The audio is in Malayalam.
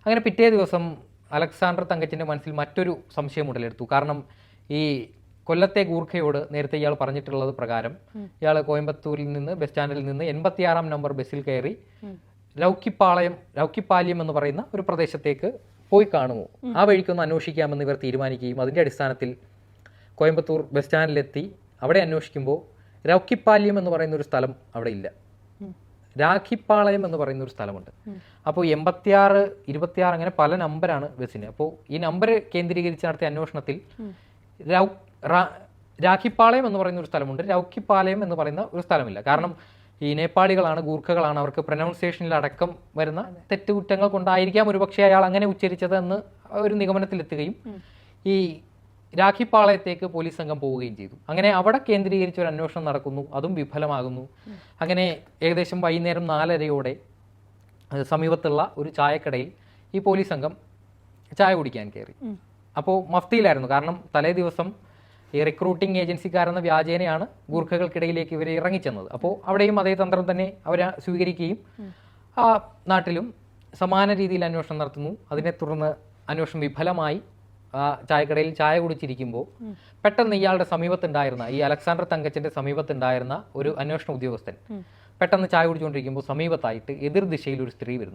അങ്ങനെ പിറ്റേ ദിവസം അലക്സാണ്ടർ തങ്കച്ചിൻ്റെ മനസ്സിൽ മറ്റൊരു സംശയം ഉടലെടുത്തു. കാരണം ഈ കൊല്ലത്തെ ഗൂർഖയോട് നേരത്തെ ഇയാൾ പറഞ്ഞിട്ടുള്ളത് പ്രകാരം ഇയാൾ കോയമ്പത്തൂരിൽ നിന്ന് ബസ് സ്റ്റാൻഡിൽ നിന്ന് 86-ാം നമ്പർ ബസ്സിൽ കയറി രൗക്കിപ്പാല്യം എന്ന് പറയുന്ന ഒരു പ്രദേശത്തേക്ക് പോയി കാണുമോ, ആ വഴിക്കൊന്ന് അന്വേഷിക്കാമെന്ന് ഇവർ തീരുമാനിക്കുകയും അതിൻ്റെ അടിസ്ഥാനത്തിൽ കോയമ്പത്തൂർ ബസ് സ്റ്റാൻഡിലെത്തി അവിടെ അന്വേഷിക്കുമ്പോൾ രൗക്കിപ്പാല്യം എന്ന് പറയുന്ന ഒരു സ്ഥലം അവിടെ ഇല്ല, രാഖിപ്പാളയം എന്ന് പറയുന്ന ഒരു സ്ഥലമുണ്ട്. അപ്പോൾ 86, 26 അങ്ങനെ പല നമ്പറാണ് ബസ്സിന്. അപ്പോൾ ഈ നമ്പർ കേന്ദ്രീകരിച്ച് നടത്തിയ അന്വേഷണത്തിൽ രാഖിപ്പാളയം എന്ന് പറയുന്ന ഒരു സ്ഥലമുണ്ട്, രൗക്കിപ്പാളയം എന്ന് പറയുന്ന ഒരു സ്ഥലമില്ല. കാരണം ഈ നേപ്പാളികളാണ്, ഗൂർഖകളാണ്, അവർക്ക് പ്രൊനൗൺസിയേഷനിൽ അടക്കം വരുന്ന തെറ്റുകുറ്റങ്ങൾ കൊണ്ടായിരിക്കാം ഒരുപക്ഷെ അയാൾ അങ്ങനെ ഉച്ചരിച്ചത് എന്ന് ഒരു നിഗമനത്തിലെത്തുകയും ഈ രാഖിപ്പാളയത്തേക്ക് പോലീസ് സംഘം പോവുകയും ചെയ്തു. അങ്ങനെ അവിടെ കേന്ദ്രീകരിച്ച് ഒരു അന്വേഷണം നടക്കുന്നു, അതും വിഫലമാകുന്നു. അങ്ങനെ ഏകദേശം വൈകുന്നേരം 4:30-യോടെ സമീപത്തുള്ള ഒരു ചായക്കടയിൽ ഈ പോലീസ് സംഘം ചായ കുടിക്കാൻ കയറി. അപ്പോൾ മഫ്തിയിലായിരുന്നു. കാരണം തലേ ദിവസം ഈ റിക്രൂട്ടിംഗ് ഏജൻസിക്കാരെന്ന വ്യാജേനയാണ് ഗൂർഖകൾക്കിടയിലേക്ക് ഇവരെ ഇറങ്ങിച്ചെന്നത്. അപ്പോൾ അവിടെയും അതേ തന്ത്രം തന്നെ അവരെ സ്വീകരിക്കുകയും ആ നാട്ടിലും സമാന രീതിയിൽ അന്വേഷണം നടത്തുന്നു. അതിനെ തുടർന്ന് അന്വേഷണം വിഫലമായി ചായക്കടയിൽ ചായ കുടിച്ചിരിക്കുമ്പോൾ പെട്ടെന്ന് ഇയാളുടെ സമീപത്തുണ്ടായിരുന്ന ഈ അലക്സാണ്ടർ തങ്കച്ചന്റെ സമീപത്തുണ്ടായിരുന്ന ഒരു അന്വേഷണ ഉദ്യോഗസ്ഥൻ പെട്ടെന്ന് ചായ കുടിച്ചുകൊണ്ടിരിക്കുമ്പോൾ സമീപത്തായിട്ട് എതിർ ദിശയിൽ ഒരു സ്ത്രീ വരുന്നു.